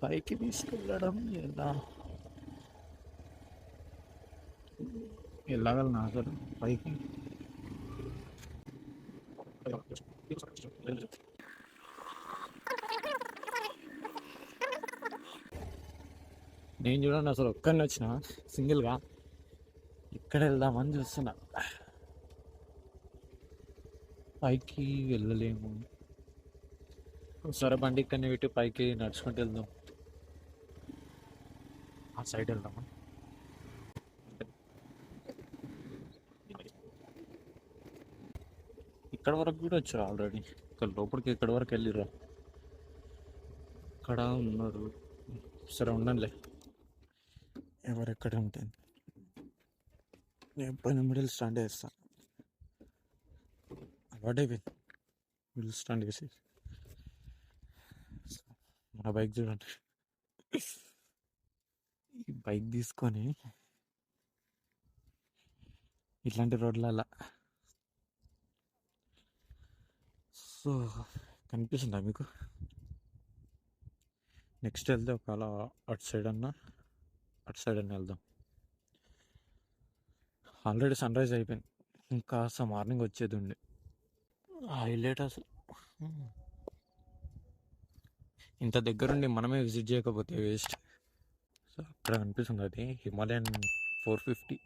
పైకి తీసుకెళ్ళడం వెళ్ళగలను అసలు పైకి. నేను చూడండి అసలు ఒక్కడిని వచ్చిన సింగిల్గా ఇక్కడ వెళ్దామని చూస్తున్నా. పైకి వెళ్ళలేము. సరే బండి ఇక్కడనే పెట్టి పైకి నడుచుకుంటూ వెళ్దాం. ఆ సైడ్ వెళ్దామా? ఇక్కడ వరకు కూడా వచ్చారు ఆల్రెడీ. ఇక్కడ లోపలికి ఇక్కడ వరకు వెళ్ళిర్రా. ఇక్కడ ఉన్నారు. సరే ఉండండిలే, ఎవరెక్కడ ఉంటుంది. నేను పైన మిడిల్ స్టాండ్ వేస్తా. అలవాటైపోయింది మిడిల్ స్టాండ్ వేసి. మన బైక్ చూడండి, ఈ బైక్ తీసుకొని ఇట్లాంటి రోడ్లలో సో కనిపిస్తుందా మీకు? నెక్స్ట్ వెళ్తే ఒకవేళ అటు సైడ్ అన్నా వెళ్దాం. ఆల్రెడీ సన్ రైజ్ అయిపోయింది, ఇంకా మార్నింగ్ వచ్చేది ఉండే. హైలైట్ అసలు. ఇంత దగ్గరుండి మనమే విజిట్ చేయకపోతే వేస్ట్. సో అక్కడ కనిపిస్తుంది అది హిమాలయన్ 450.